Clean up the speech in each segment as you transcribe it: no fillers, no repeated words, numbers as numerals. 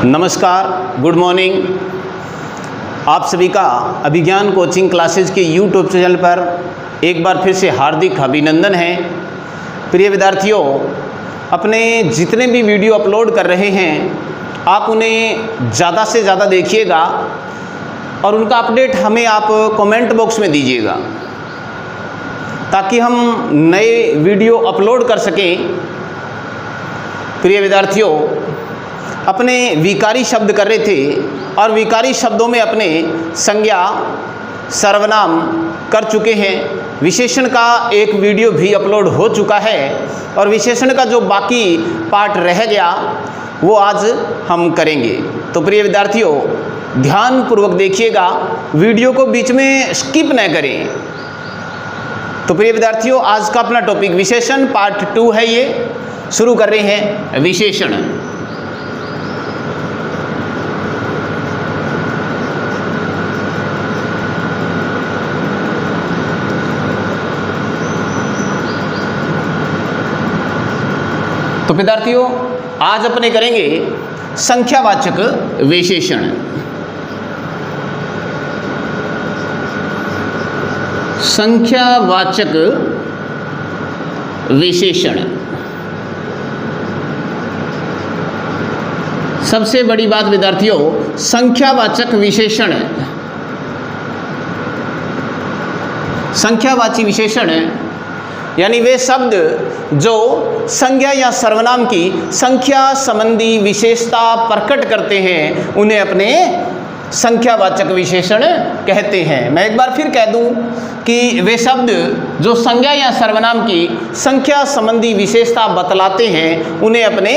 नमस्कार, good morning. आप सभी का अभिज्ञान कोचिंग क्लासेज के यूट्यूब चैनल पर एक बार फिर से हार्दिक अभिनंदन है। प्रिय विद्यार्थियों, अपने जितने भी वीडियो अपलोड कर रहे हैं आप उन्हें ज़्यादा से ज़्यादा देखिएगा और उनका अपडेट हमें आप कमेंट बॉक्स में दीजिएगा ताकि हम नए वीडियो अपलोड कर सकें। प्रिय विद्यार्थियों, अपने विकारी शब्द कर रहे थे और विकारी शब्दों में अपने संज्ञा सर्वनाम कर चुके हैं। विशेषण का एक वीडियो भी अपलोड हो चुका है और विशेषण का जो बाकी पार्ट रह गया वो आज हम करेंगे। तो प्रिय विद्यार्थियों, ध्यानपूर्वक देखिएगा, वीडियो को बीच में स्किप न करें। तो प्रिय विद्यार्थियों, आज का अपना टॉपिक विशेषण पार्ट 2 है। ये शुरू कर रहे हैं विशेषण। तो विद्यार्थियों, आज अपने करेंगे संख्यावाचक विशेषण। संख्यावाचक विशेषण। सबसे बड़ी बात विद्यार्थियों, संख्यावाचक विशेषण, संख्यावाची विशेषण यानी वे शब्द जो संज्ञा या सर्वनाम की संख्या संबंधी विशेषता प्रकट करते हैं उन्हें अपने संख्यावाचक विशेषण कहते हैं। मैं एक बार फिर कह दूं कि वे शब्द जो संज्ञा या सर्वनाम की संख्या संबंधी विशेषता बतलाते हैं उन्हें अपने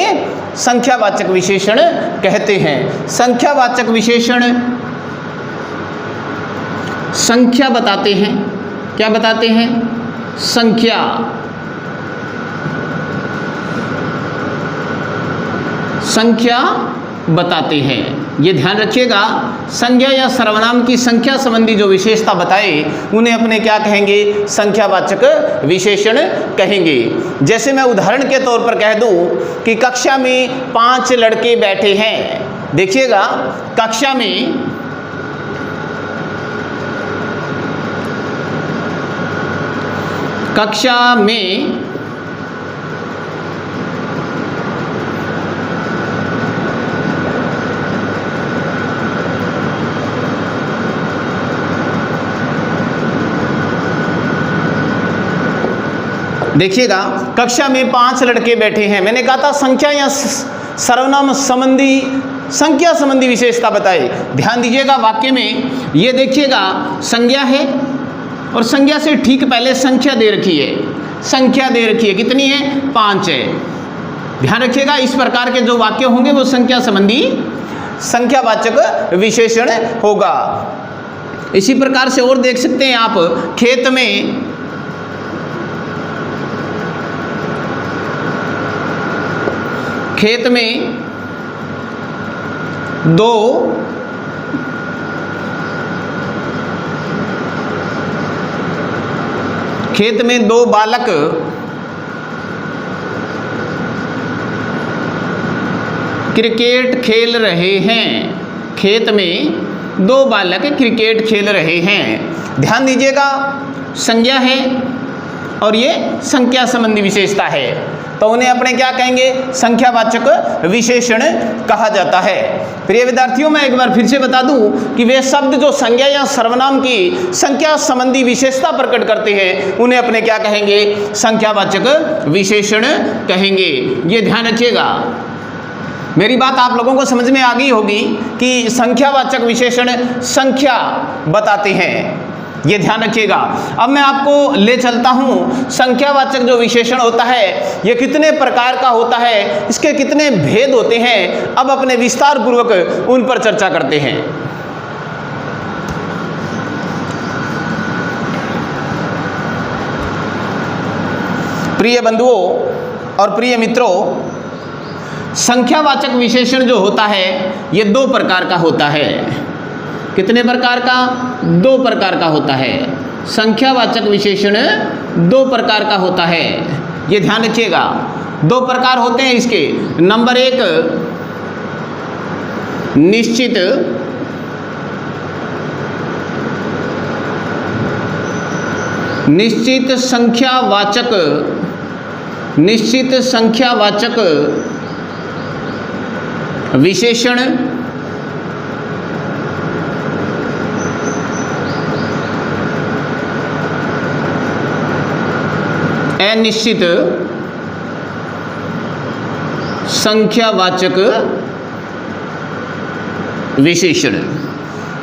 संख्यावाचक विशेषण कहते हैं। संख्यावाचक विशेषण संख्या बताते हैं। क्या बताते हैं? संख्या। संख्या बताते हैं। ये ध्यान रखिएगा, संज्ञा या सर्वनाम की संख्या संबंधी जो विशेषता बताए उन्हें अपने क्या कहेंगे? संख्यावाचक विशेषण कहेंगे। जैसे मैं उदाहरण के तौर पर कह दूं कि कक्षा में 5 लड़के बैठे हैं। देखिएगा, कक्षा में देखिएगा, कक्षा में 5 लड़के बैठे हैं। मैंने कहा था संख्या या सर्वनाम संबंधी संख्या संबंधी विशेषता बताए। ध्यान दीजिएगा, वाक्य में ये देखिएगा संज्ञा है और संज्ञा से ठीक पहले संख्या दे रखी है। संख्या दे रखी है, कितनी है? 5 है। ध्यान रखिएगा, इस प्रकार के जो वाक्य होंगे वो संख्या संबंधी संख्यावाचक विशेषण होगा। इसी प्रकार से और देख सकते हैं आप, खेत में 2 बालक क्रिकेट खेल रहे हैं। खेत में 2 बालक क्रिकेट खेल रहे हैं। ध्यान दीजिएगा, संज्ञा है और ये संख्या संबंधी विशेषता है, तो उन्हें अपने क्या कहेंगे? संख्यावाचक विशेषण कहा जाता है। प्रिय विद्यार्थियों, मैं एक बार फिर से बता दूं कि वे शब्द जो संज्ञा या सर्वनाम की संख्या संबंधी विशेषता प्रकट करते हैं उन्हें अपने क्या कहेंगे? संख्यावाचक विशेषण कहेंगे। ये ध्यान रखिएगा। मेरी बात आप लोगों को समझ में आ गई होगी कि संख्यावाचक विशेषण संख्या बताते हैं। ये ध्यान रखिएगा। अब मैं आपको ले चलता हूँ, संख्यावाचक जो विशेषण होता है ये कितने प्रकार का होता है, इसके कितने भेद होते हैं। अब अपने विस्तार पूर्वक उन पर चर्चा करते हैं। प्रिय बंधुओं और प्रिय मित्रों, संख्यावाचक विशेषण जो होता है ये 2 प्रकार का होता है। कितने प्रकार का? 2 प्रकार का होता है। संख्यावाचक विशेषण 2 प्रकार का होता है। ये ध्यान रखिएगा। दो प्रकार होते हैं इसके। नंबर एक, निश्चित संख्यावाचक विशेषण अनिश्चित संख्यावाचक विशेषण।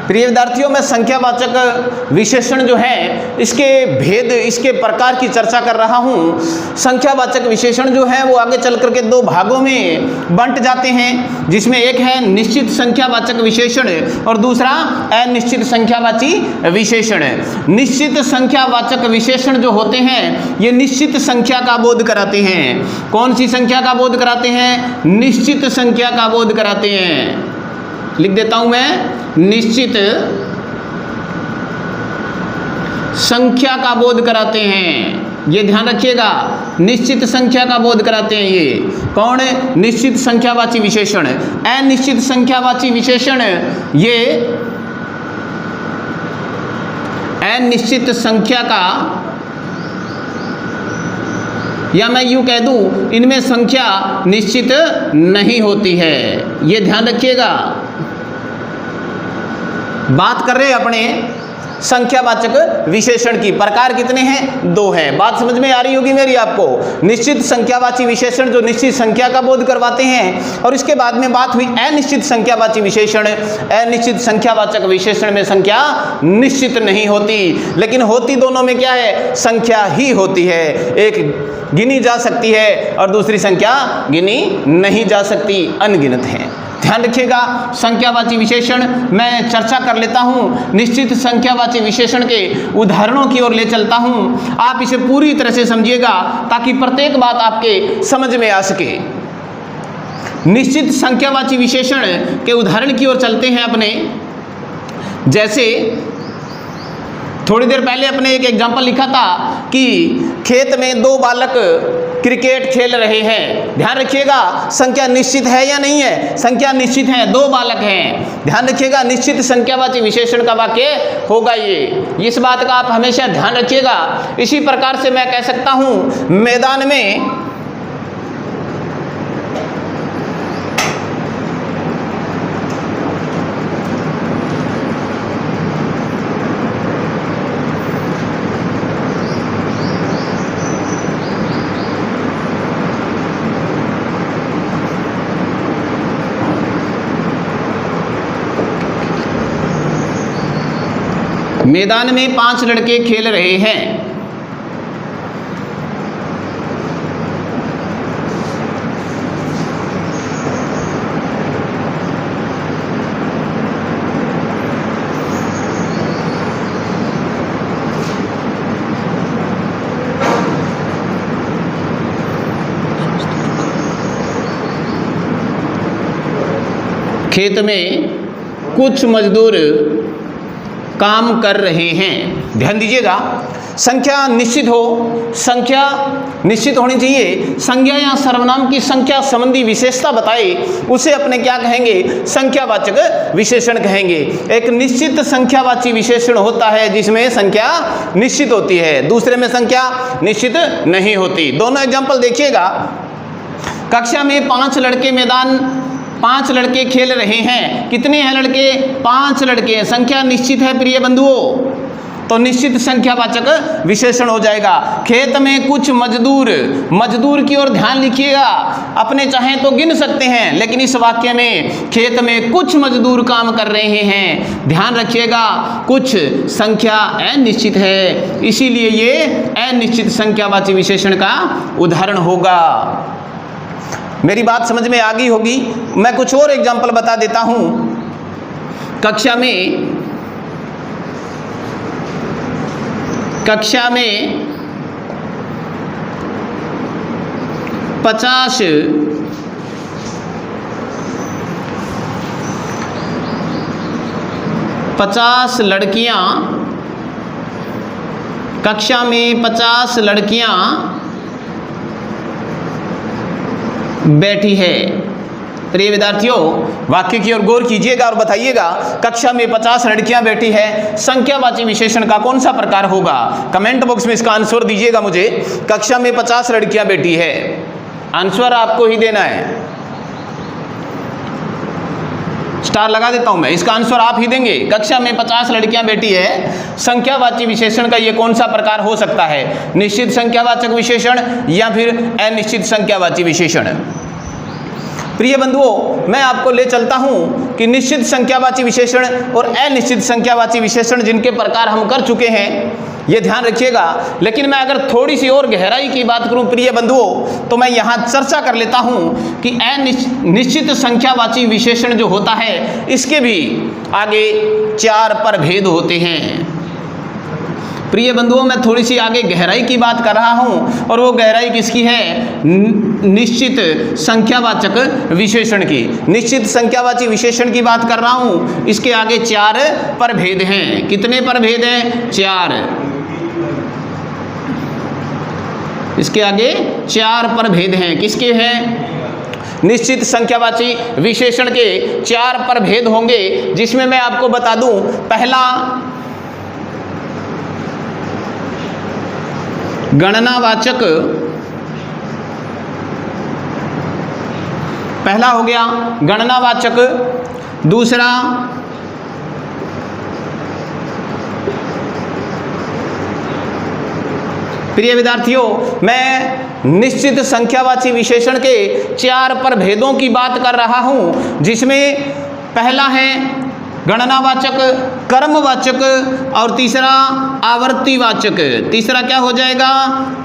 प्रिय विद्यार्थियों, मैं संख्यावाचक विशेषण जो है इसके भेद, इसके प्रकार की चर्चा कर रहा हूँ। संख्यावाचक विशेषण जो है वो आगे चल करके दो भागों में बंट जाते हैं, जिसमें एक है निश्चित संख्यावाचक विशेषण और दूसरा अनिश्चित संख्यावाची विशेषण। निश्चित संख्यावाचक विशेषण जो होते हैं ये निश्चित संख्या का बोध कराते हैं। कौन सी संख्या का बोध कराते हैं? निश्चित संख्या का बोध कराते हैं। लिख देता हूं मैं, निश्चित संख्या का बोध कराते हैं। ये ध्यान रखिएगा, निश्चित संख्या का बोध कराते हैं। ये कौन है? निश्चित संख्यावाची विशेषण। अनिश्चित संख्यावाची विशेषण ये अनिश्चित संख्या का, या मैं यूं कह दूं इनमें संख्या निश्चित नहीं होती है। ये ध्यान रखिएगा। बात कर रहे हैं अपने संख्यावाचक विशेषण की। प्रकार कितने हैं? दो हैं। बात समझ में आ रही होगी मेरी आपको। निश्चित संख्यावाची विशेषण जो निश्चित संख्या का बोध करवाते हैं, और इसके बाद में बात हुई अनिश्चित संख्यावाची विशेषण। अनिश्चित संख्यावाचक विशेषण में संख्या निश्चित नहीं होती, लेकिन होती दोनों में क्या है? संख्या ही होती है। एक गिनी जा सकती है और दूसरी संख्या गिनी नहीं जा सकती, अनगिनत है। ध्यान रखिएगा। संख्यावाची विशेषण मैं चर्चा कर लेता हूं। निश्चित संख्यावाची विशेषण के उदाहरणों की ओर ले चलता हूं। आप इसे पूरी तरह से समझिएगा ताकि प्रत्येक बात आपके समझ में आ सके। निश्चित संख्यावाची विशेषण के उदाहरण की ओर चलते हैं अपने। जैसे थोड़ी देर पहले अपने एक एग्जाम्पल लिखा था कि खेत में दो बालक क्रिकेट खेल रहे हैं। ध्यान रखिएगा, संख्या निश्चित है या नहीं है? संख्या निश्चित है, दो बालक हैं। ध्यान रखिएगा, निश्चित संख्यावाची विशेषण का वाक्य होगा ये। इस बात का आप हमेशा ध्यान रखिएगा। इसी प्रकार से मैं कह सकता हूं, मैदान में मैदान में 5 लड़के खेल रहे हैं। खेत में कुछ मजदूर काम कर रहे हैं। ध्यान दीजिएगा, संख्या निश्चित हो, संख्या निश्चित होनी चाहिए। संज्ञा या सर्वनाम की संख्या संबंधी विशेषता बताए उसे अपने क्या कहेंगे? संख्यावाचक विशेषण कहेंगे। एक निश्चित संख्यावाची विशेषण होता है जिसमें संख्या निश्चित होती है, दूसरे में संख्या निश्चित नहीं होती। दोनों एग्जाम्पल देखिएगा। कक्षा में 5 लड़के खेल रहे हैं। कितने हैं लड़के? 5 लड़के हैं। संख्या निश्चित है प्रिय बंधुओं, तो निश्चित संख्यावाचक विशेषण हो जाएगा। खेत में कुछ मजदूर की ओर ध्यान लिखिएगा। अपने चाहें तो गिन सकते हैं, लेकिन इस वाक्य में खेत में कुछ मजदूर काम कर रहे हैं। ध्यान रखिएगा, कुछ संख्या अनिश्चित है, इसीलिए ये अनिश्चित संख्यावाची विशेषण का उदाहरण होगा। मेरी बात समझ में आ गई होगी। मैं कुछ और एग्जाम्पल बता देता हूं। कक्षा में 50 लड़कियां, कक्षा में 50 लड़कियां बैठी है। प्रिय विद्यार्थियों, वाक्य की ओर गौर कीजिएगा और बताइएगा कक्षा में 50 लड़कियां बैठी है, संख्यावाची विशेषण का कौन सा प्रकार होगा? कमेंट बॉक्स में इसका आंसर दीजिएगा मुझे। कक्षा में 50 लड़कियां बैठी है, आंसर आपको ही देना है। स्टार लगा देता हूं मैं, इसका आंसर आप ही देंगे। कक्षा में 50 लड़कियां बैठी है, संख्यावाची विशेषण का ये कौन सा प्रकार हो सकता है? निश्चित संख्यावाचक विशेषण या फिर अनिश्चित संख्यावाची विशेषण? प्रिय बंधुओं, मैं आपको ले चलता हूं कि निश्चित संख्यावाची विशेषण और अनिश्चित संख्यावाची विशेषण जिनके प्रकार हम कर चुके हैं, ये ध्यान रखिएगा। लेकिन मैं अगर थोड़ी सी और गहराई की बात करूं प्रिय बंधुओं, तो मैं यहां चर्चा कर लेता हूं कि अनिश्चित संख्यावाची विशेषण जो होता है, इसके भी आगे 4 प्रभेद होते हैं। प्रिय बंधुओं, मैं थोड़ी सी आगे गहराई की बात कर रहा हूं, और वो गहराई किसकी है? निश्चित संख्यावाचक विशेषण की। निश्चित संख्यावाची विशेषण की बात कर रहा हूं। इसके आगे 4 प्रभेद हैं। कितने प्रभेद हैं? 4। इसके आगे 4 प्रभेद हैं। किसके हैं? निश्चित संख्यावाची विशेषण के 4 प्रभेद होंगे, जिसमें मैं आपको बता दूं, पहला गणनावाचक, पहला हो गया गणनावाचक। दूसरा प्रिय विद्यार्थियों, मैं निश्चित संख्यावाची विशेषण के 4 प्रभेदों की बात कर रहा हूं, जिसमें पहला है गणनावाचक, कर्मवाचक, और तीसरा आवर्तीवाचक। तीसरा क्या हो जाएगा?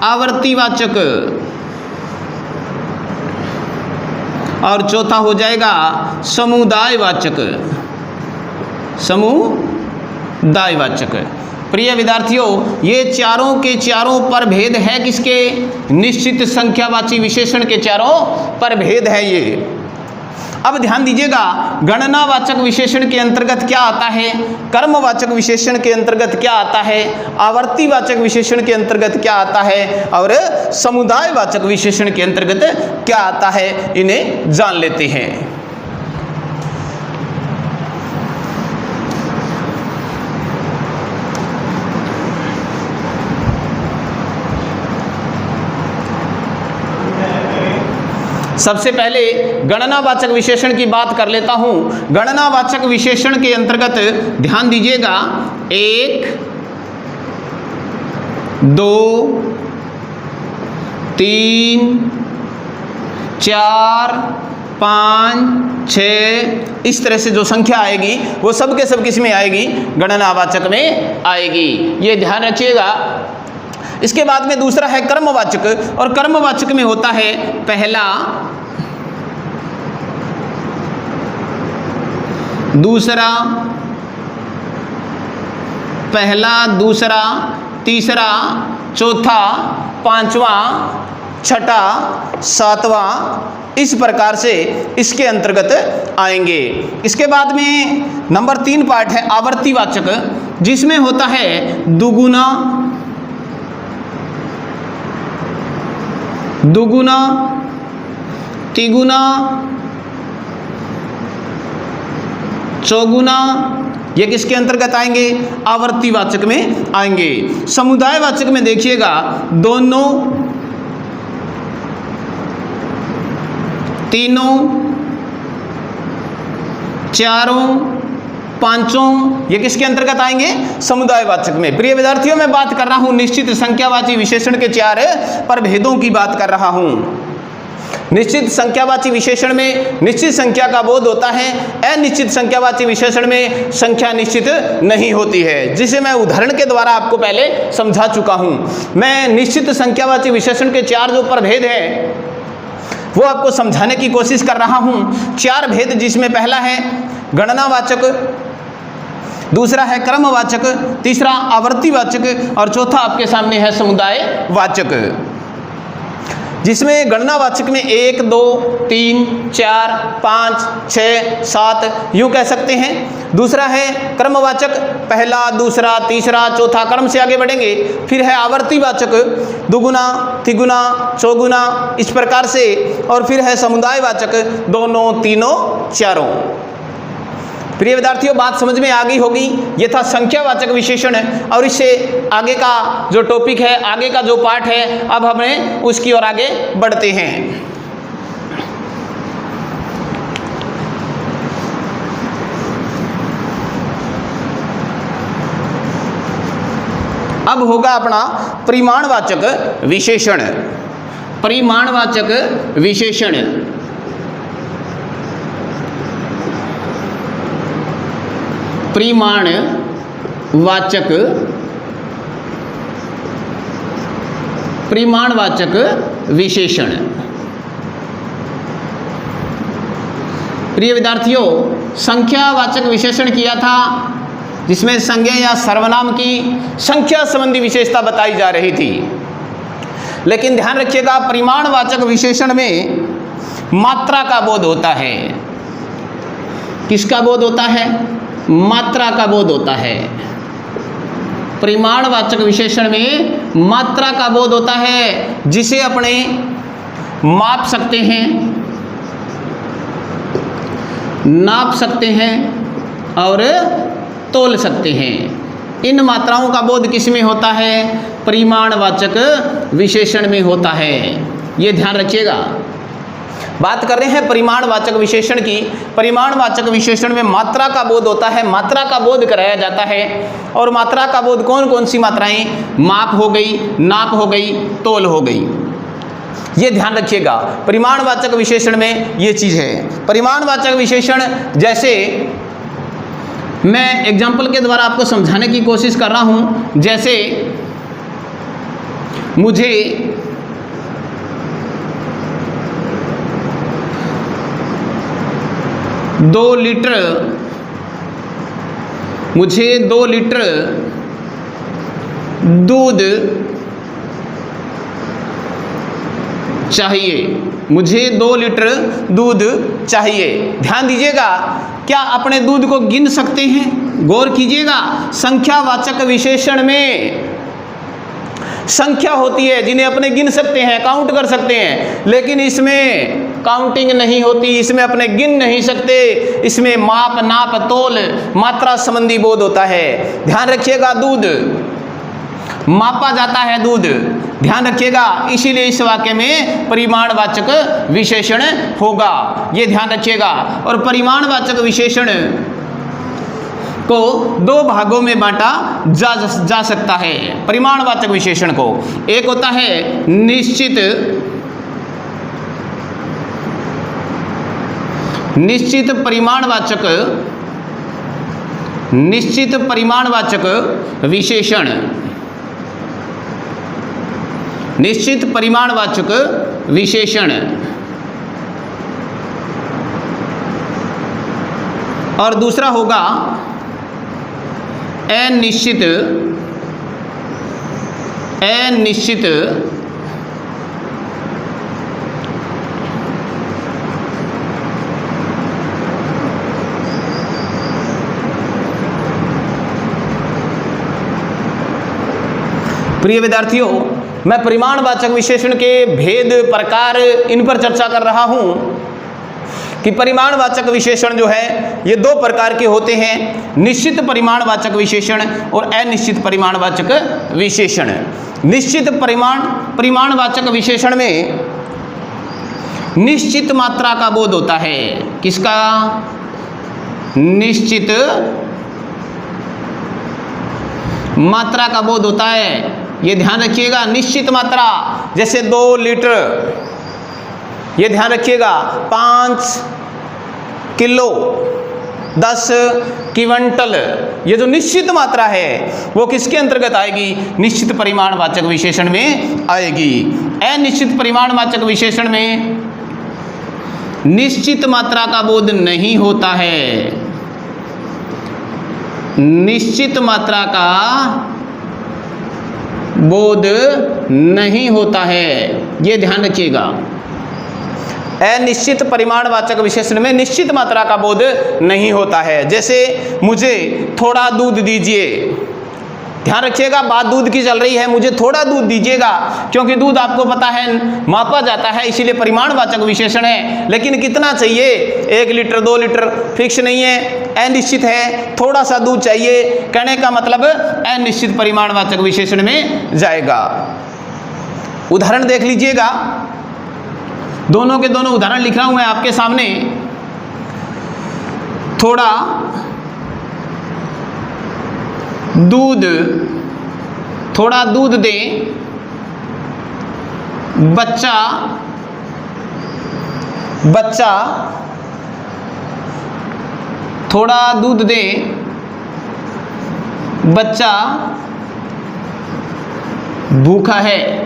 आवर्तीवाचक। और चौथा हो जाएगा समुदायवाचक। समुदायवाचक। प्रिय विद्यार्थियों, ये चारों के चारों प्रभेद है किसके? निश्चित संख्यावाची विशेषण के चारों प्रभेद है ये। अब ध्यान दीजिएगा, गणनावाचक विशेषण के अंतर्गत क्या आता है, कर्मवाचक विशेषण के अंतर्गत क्या आता है, आवर्तीवाचक विशेषण के अंतर्गत क्या आता है, और समुदायवाचक विशेषण के अंतर्गत क्या आता है, इन्हें जान लेते हैं। सबसे पहले गणनावाचक विशेषण की बात कर लेता हूं। गणनावाचक विशेषण के अंतर्गत ध्यान दीजिएगा, 1, 2, 3, 4, 5, 6, इस तरह से जो संख्या आएगी वो सब के सब किस में आएगी? गणनावाचक में आएगी। ये ध्यान रखिएगा। इसके बाद में दूसरा है कर्मवाचक, और कर्मवाचक में होता है पहला, दूसरा, पहला, दूसरा, तीसरा, चौथा, पांचवा, छठा, सातवां, इस प्रकार से इसके अंतर्गत आएंगे। इसके बाद में नंबर 3 पार्ट है आवर्तीवाचक, जिसमें होता है दुगुना, दुगुना, तिगुना, चौगुना, ये किसके अंतर्गत आएंगे? आवर्तीवाचक में आएंगे। समुदायवाचक में देखिएगा, दोनों, तीनों, चारों, पांचों, ये किसके अंतर्गत आएंगे? समुदायवाचक में। प्रिय विद्यार्थियों, मैं बात कर रहा हूं निश्चित संख्यावाची विशेषण के 4 प्रभेदों की बात कर रहा हूं। निश्चित संख्यावाची विशेषण में निश्चित संख्या का बोध होता है, अनिश्चित संख्यावाची विशेषण में संख्या निश्चित नहीं होती है, जिसे मैं उदाहरण के द्वारा आपको पहले समझा चुका हूं। मैं निश्चित संख्यावाची विशेषण के 4 जो प्रभेद हैं वो आपको समझाने की कोशिश कर रहा हूं। 4 भेद, जिसमें पहला है गणनावाचक, दूसरा है क्रमवाचक, तीसरा आवर्तीवाचक, और चौथा आपके सामने है समुदायवाचक। जिसमें गणनावाचक में 1, 2, 3, 4, 5, 6, 7 यूं कह सकते हैं। दूसरा है क्रमवाचक, पहला, दूसरा, तीसरा, चौथा, क्रम से आगे बढ़ेंगे। फिर है आवर्तीवाचक, दुगुना, तिगुना, चौगुना, इस प्रकार से। और फिर है समुदायवाचक, दोनों, तीनों, चारों। प्रिय विद्यार्थियों, बात समझ में आ गई होगी। ये था संख्यावाचक विशेषण। और इससे आगे का जो टॉपिक है, आगे का जो पार्ट है, अब हमें उसकी ओर आगे बढ़ते हैं। अब होगा अपना परिमाणवाचक विशेषण। परिमाणवाचक विशेषण, परिमाणवाचक विशेषण। प्रिय विद्यार्थियों, संख्यावाचक विशेषण किया था, जिसमें संज्ञा या सर्वनाम की संख्या संबंधी विशेषता बताई जा रही थी। लेकिन ध्यान रखिएगा, परिमाणवाचक विशेषण में मात्रा का बोध होता है। किसका बोध होता है? मात्रा का बोध होता है। परिमाणवाचक विशेषण में मात्रा का बोध होता है, जिसे अपने माप सकते हैं, नाप सकते हैं और तोल सकते हैं। इन मात्राओं का बोध किस में होता है? परिमाणवाचक विशेषण में होता है। ये ध्यान रखिएगा। बात कर रहे हैं परिमाणवाचक विशेषण की। परिमाणवाचक विशेषण में मात्रा का बोध होता है, मात्रा का बोध कराया जाता है। और मात्रा का बोध कौन कौन सी मात्राएं? माप हो गई, नाप हो गई, तोल हो गई। ये ध्यान रखिएगा, परिमाणवाचक विशेषण में ये चीज है। परिमाणवाचक विशेषण, जैसे मैं एग्जाम्पल के द्वारा आपको समझाने की कोशिश कर रहा हूं। जैसे मुझे 2 लीटर दूध चाहिए। मुझे 2 लीटर दूध चाहिए। ध्यान दीजिएगा, क्या अपने दूध को गिन सकते हैं? गौर कीजिएगा, संख्यावाचक विशेषण में संख्या होती है जिन्हें अपने गिन सकते हैं, काउंट कर सकते हैं। लेकिन इसमें काउंटिंग नहीं होती, इसमें अपने गिन नहीं सकते। इसमें माप, नाप, तोल, मात्रा संबंधी बोध होता है। ध्यान रखिएगा, दूध मापा जाता है, दूध। ध्यान रखिएगा, इसीलिए इस वाक्य में परिमाणवाचक विशेषण होगा। ये ध्यान रखिएगा। और परिमाणवाचक विशेषण को 2 भागों में बांटा जा सकता है। परिमाणवाचक विशेषण को, एक होता है निश्चित परिमाणवाचक विशेषण। निश्चित परिमाणवाचक विशेषण। और दूसरा होगा अनिश्चित प्रिय विद्यार्थियों, मैं परिमाणवाचक विशेषण के भेद, प्रकार, इन पर चर्चा कर रहा हूं कि परिमाणवाचक विशेषण जो है ये 2 प्रकार के होते हैं, निश्चित परिमाणवाचक विशेषण और अनिश्चित परिमाणवाचक विशेषण। निश्चित परिमाणवाचक विशेषण में निश्चित मात्रा का बोध होता है। किसका? निश्चित मात्रा का बोध होता है। ये ध्यान रखिएगा, निश्चित मात्रा, जैसे 2 लीटर, ये ध्यान रखिएगा, 5 किलो, 10 क्विंटल, ये जो निश्चित मात्रा है वो किसके अंतर्गत आएगी? निश्चित परिमाणवाचक विशेषण में आएगी। अनिश्चित परिमाणवाचक विशेषण में निश्चित मात्रा का बोध नहीं होता है। निश्चित मात्रा का बोध नहीं होता है, ये ध्यान रखिएगा। अनिश्चित परिमाणवाचक विशेषण में निश्चित मात्रा का बोध नहीं होता है। जैसे मुझे थोड़ा दूध दीजिए, ध्यान रखिएगा बात दूध की चल रही है, मुझे थोड़ा दूध दीजिएगा, क्योंकि दूध आपको पता है मापा जाता है, इसीलिए परिमाणवाचक विशेषण है। लेकिन कितना चाहिए, 1 लीटर 2 लीटर फिक्स नहीं है, अनिश्चित है, थोड़ा सा दूध चाहिए, कहने का मतलब अनिश्चित परिमाणवाचक विशेषण में जाएगा। उदाहरण देख लीजिएगा, दोनों के दोनों उदाहरण लिख रहा हूं मैं आपके सामने। थोड़ा दूध, थोड़ा दूध दें, बच्चा थोड़ा दूध दे, बच्चा भूखा है।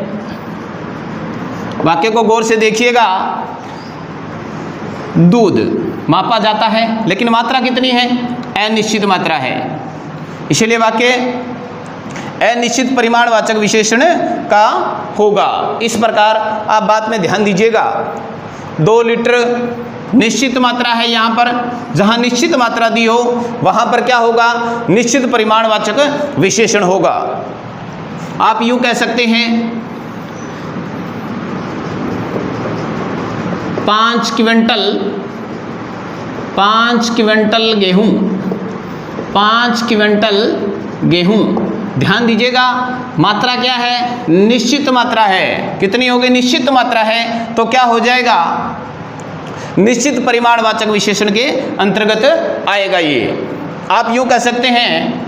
वाक्य को गौर से देखिएगा, दूध मापा जाता है लेकिन मात्रा कितनी है, अनिश्चित मात्रा है, इसलिए वाक्य अनिश्चित परिमाणवाचक विशेषण का होगा। इस प्रकार आप बात में ध्यान दीजिएगा। 2 लीटर निश्चित मात्रा है, यहाँ पर जहाँ निश्चित मात्रा दी हो वहाँ पर क्या होगा, निश्चित परिमाणवाचक विशेषण होगा। आप यूँ कह सकते हैं 5 क्विंटल गेहूँ, 5 क्विंटल गेहूँ। ध्यान दीजिएगा मात्रा क्या है, निश्चित मात्रा है। कितनी हो गई, निश्चित मात्रा है, तो क्या हो जाएगा, निश्चित परिमाणवाचक विशेषण के अंतर्गत आएगा। ये आप यूँ कह सकते हैं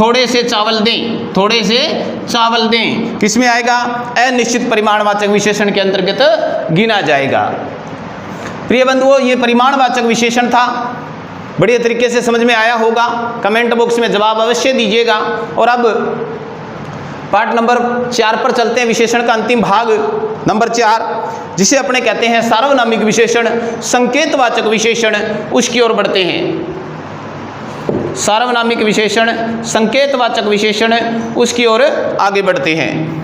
थोड़े से चावल दें, थोड़े से चावल दें, किसमें आएगा, अनिश्चित परिमाणवाचक विशेषण के अंतर्गत गिना जाएगा। प्रिय बंधुओं, ये परिमाणवाचक विशेषण था, बढ़िया तरीके से समझ में आया होगा। कमेंट बॉक्स में जवाब अवश्य दीजिएगा। और अब पार्ट नंबर 4 पर चलते हैं, विशेषण का अंतिम भाग नंबर 4, जिसे अपने कहते हैं सार्वनामिक विशेषण, संकेतवाचक विशेषण, उसकी ओर बढ़ते हैं। सार्वनामिक विशेषण, संकेतवाचक विशेषण, उसकी ओर आगे बढ़ते हैं।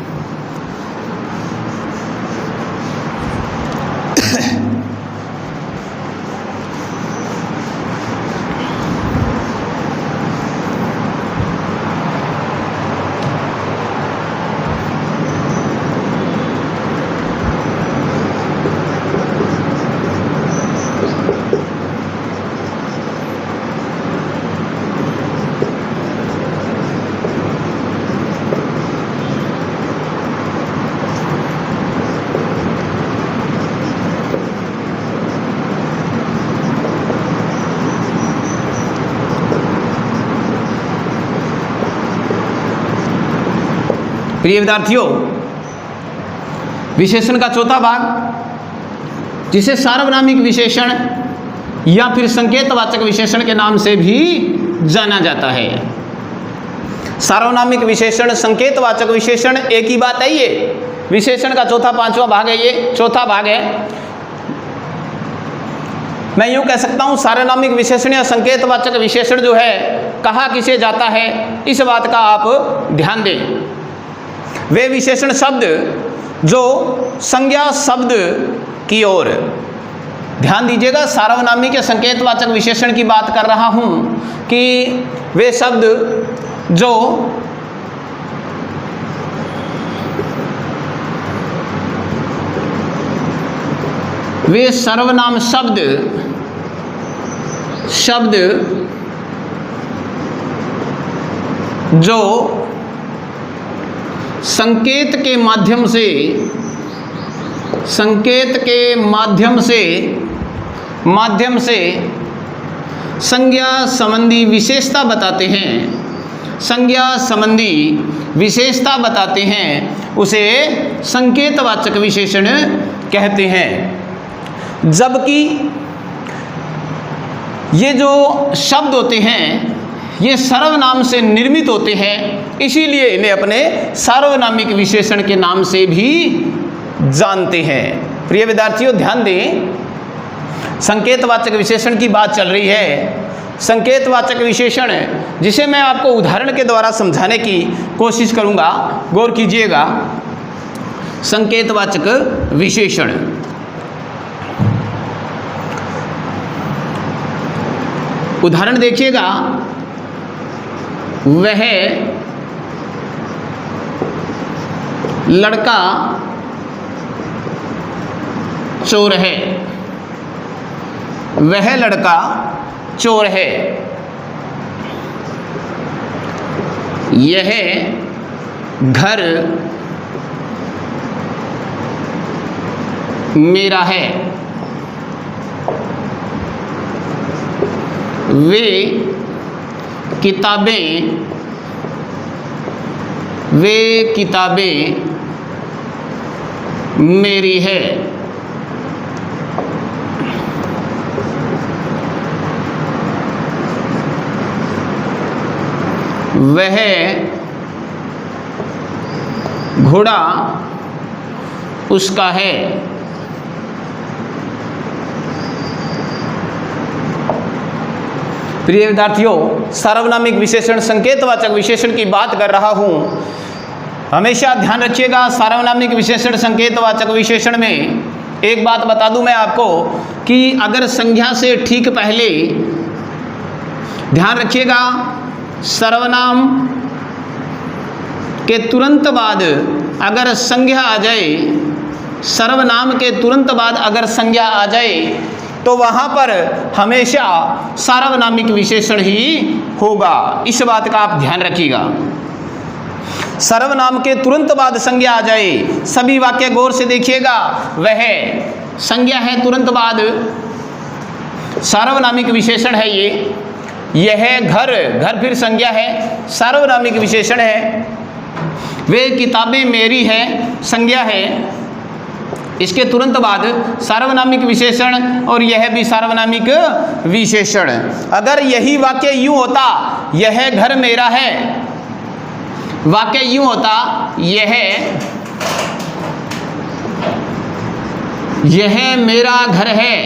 प्रिय विद्यार्थियों, विशेषण का चौथा भाग, जिसे सार्वनामिक विशेषण या फिर संकेतवाचक विशेषण के नाम से भी जाना जाता है। सार्वनामिक विशेषण, संकेतवाचक विशेषण एक ही बात है। ये विशेषण का चौथा 5वां भाग है, ये चौथा भाग है। मैं यूँ कह सकता हूँ सार्वनामिक विशेषण या संकेतवाचक विशेषण जो है कहा किसे जाता है, इस बात का आप ध्यान दें। वे विशेषण शब्द जो संज्ञा शब्द की ओर, ध्यान दीजिएगा, सार्वनामिक या संकेतवाचक विशेषण की बात कर रहा हूं कि वे शब्द जो वे सर्वनाम शब्द जो संकेत के माध्यम से संज्ञा संबंधी विशेषता बताते हैं, संज्ञा संबंधी विशेषता बताते हैं, उसे संकेतवाचक विशेषण कहते हैं। जबकि ये जो शब्द होते हैं ये सर्वनाम से निर्मित होते हैं, इसीलिए इन्हें अपने सार्वनामिक विशेषण के नाम से भी जानते हैं। प्रिय विद्यार्थियों ध्यान दें, संकेतवाचक विशेषण की बात चल रही है संकेतवाचक विशेषण जिसे मैं आपको उदाहरण के द्वारा समझाने की कोशिश करूंगा, गौर कीजिएगा। संकेतवाचक विशेषण, उदाहरण देखिएगा। वह लड़का चोर है। वह लड़का चोर है। यह घर मेरा है। वे किताबें मेरी है। वह घोड़ा उसका है। प्रिय विद्यार्थियों, सार्वनामिक विशेषण संकेतवाचक विशेषण की बात कर रहा हूं। हमेशा ध्यान रखिएगा, सार्वनामिक विशेषण संकेतवाचक विशेषण में एक बात बता दूं मैं आपको कि अगर संज्ञा से ठीक पहले, ध्यान रखिएगा, सर्वनाम के तुरंत बाद अगर संज्ञा आ जाए, सर्वनाम के तुरंत बाद अगर संज्ञा आ जाए तो वहां पर हमेशा सार्वनामिक विशेषण ही होगा। इस बात का आप ध्यान रखिएगा। सर्वनाम के तुरंत बाद संज्ञा आ जाए, सभी वाक्य गौर से देखिएगा। वह संज्ञा है, तुरंत बाद सार्वनामिक विशेषण है ये। यह घर फिर संज्ञा है, सार्वनामिक विशेषण है। वे किताबें मेरी है, संज्ञा है, इसके तुरंत बाद सार्वनामिक विशेषण, और यह भी सार्वनामिक विशेषण। अगर यही वाक्य यूं होता, यह घर मेरा है, वाक्य यूं होता, यह मेरा घर है,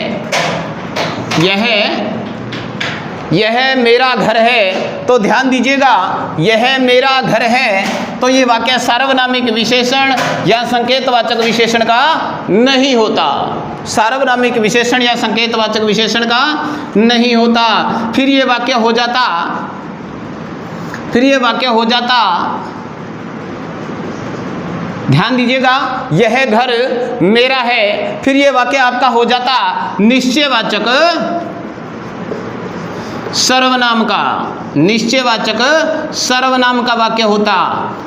यह मेरा घर है, तो ध्यान दीजिएगा, यह मेरा घर है, तो ये वाक्य सार्वनामिक विशेषण या संकेतवाचक विशेषण का नहीं होता। सार्वनामिक विशेषण या संकेतवाचक विशेषण का नहीं होता। फिर ये वाक्य हो जाता, ध्यान दीजिएगा, यह घर मेरा है, फिर ये वाक्य आपका हो जाता निश्चयवाचक सर्वनाम का, निश्चयवाचक सर्वनाम का वाक्य होता।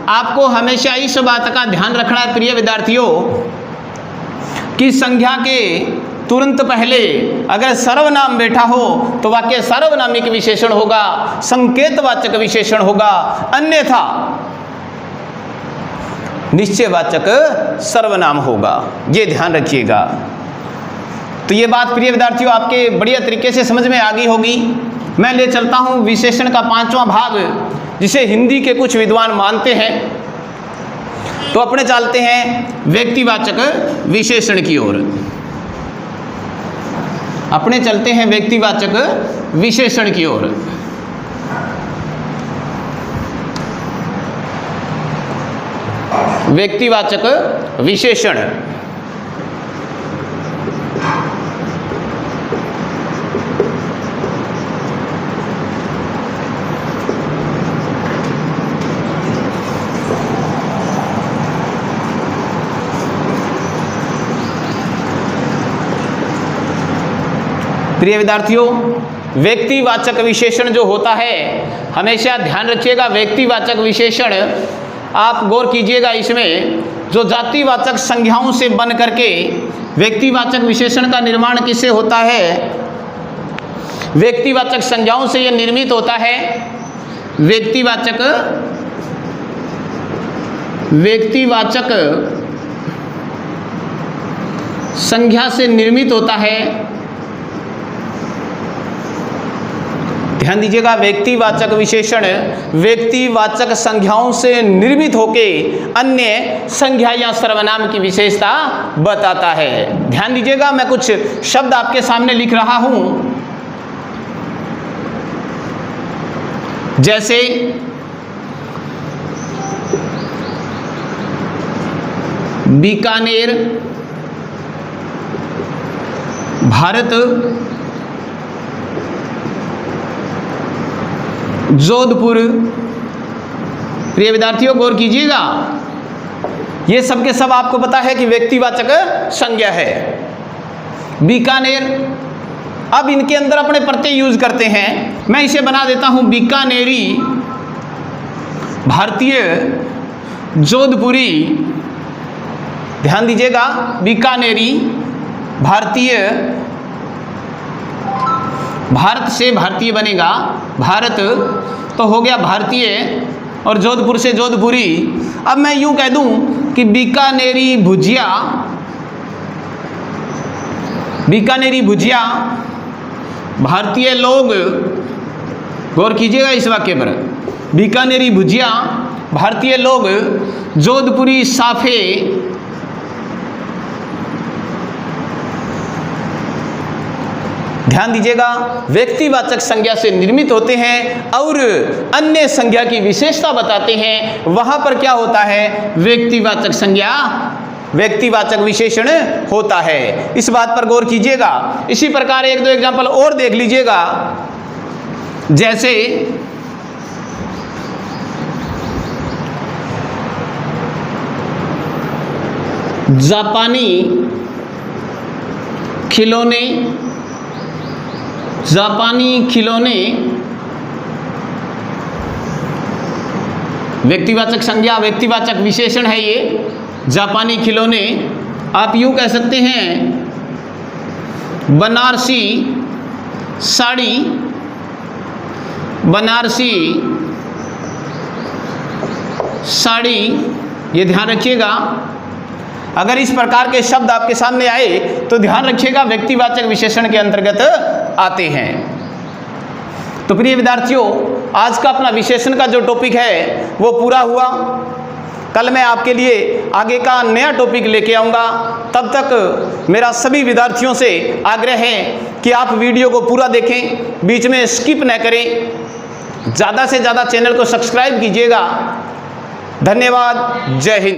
आपको हमेशा इस बात का ध्यान रखना है प्रिय विद्यार्थियों कि संज्ञा के तुरंत पहले अगर सर्वनाम बैठा हो तो वाक्य सार्वनामिक विशेषण होगा, संकेतवाचक विशेषण होगा, अन्यथा निश्चयवाचक सर्वनाम होगा। ये ध्यान रखिएगा। तो ये बात प्रिय विद्यार्थियों आपके बढ़िया तरीके से समझ में आ गई होगी। मैं ले चलता हूं विशेषण का 5वां भाग, जिसे हिंदी के कुछ विद्वान मानते हैं। तो अपने चलते हैं व्यक्तिवाचक विशेषण की ओर। अपने चलते हैं व्यक्तिवाचक विशेषण की ओर। व्यक्तिवाचक विशेषण, प्रिय विद्यार्थियों, व्यक्तिवाचक विशेषण जो होता है, हमेशा ध्यान रखिएगा, व्यक्तिवाचक विशेषण आप गौर कीजिएगा, इसमें जो जातिवाचक संज्ञाओं से बन करके व्यक्तिवाचक विशेषण का निर्माण किससे होता है? व्यक्तिवाचक संज्ञाओं से यह निर्मित होता है। व्यक्तिवाचक संज्ञा से निर्मित होता है। ध्यान दीजिएगा, व्यक्तिवाचक विशेषण व्यक्तिवाचक संज्ञाओं से निर्मित होके अन्य संज्ञा या सर्वनाम की विशेषता बताता है। ध्यान दीजिएगा, मैं कुछ शब्द आपके सामने लिख रहा हूं। जैसे बीकानेर, भारत, जोधपुर। प्रिय विद्यार्थियों गौर कीजिएगा, ये सब के सब आपको पता है कि व्यक्तिवाचक संज्ञा है। बीकानेर, अब इनके अंदर अपने प्रत्यय यूज करते हैं। मैं इसे बना देता हूं बीकानेरी, भारतीय, जोधपुरी। ध्यान दीजिएगा, बीकानेरी, भारतीय, भारत से भारतीय बनेगा, भारत तो हो गया भारतीय, और जोधपुर से जोधपुरी। अब मैं यूं कह दूं कि बीकानेरी भुजिया, बीकानेरी भुजिया, भारतीय लोग, गौर कीजिएगा इस वाक्य पर, बीकानेरी भुजिया, भारतीय लोग, जोधपुरी साफे। ध्यान दीजिएगा, व्यक्तिवाचक संज्ञा से निर्मित होते हैं और अन्य संज्ञा की विशेषता बताते हैं। वहां पर क्या होता है, व्यक्तिवाचक संज्ञा, व्यक्तिवाचक विशेषण होता है। इस बात पर गौर कीजिएगा। इसी प्रकार एक दो एग्जाम्पल और देख लीजिएगा, जैसे जापानी खिलौने, जापानी खिलौने, व्यक्तिवाचक संज्ञा, व्यक्तिवाचक विशेषण है ये, जापानी खिलौने। आप यूं कह सकते हैं बनारसी साड़ी, बनारसी साड़ी। ये ध्यान रखिएगा, अगर इस प्रकार के शब्द आपके सामने आए तो ध्यान रखिएगा व्यक्तिवाचक विशेषण के अंतर्गत आते हैं। तो प्रिय विद्यार्थियों, आज का अपना विशेषण का जो टॉपिक है वो पूरा हुआ। कल मैं आपके लिए आगे का नया टॉपिक लेके आऊँगा। तब तक मेरा सभी विद्यार्थियों से आग्रह है कि आप वीडियो को पूरा देखें, बीच में स्किप न करें, ज़्यादा से ज़्यादा चैनल को सब्सक्राइब कीजिएगा। धन्यवाद, जय हिंद।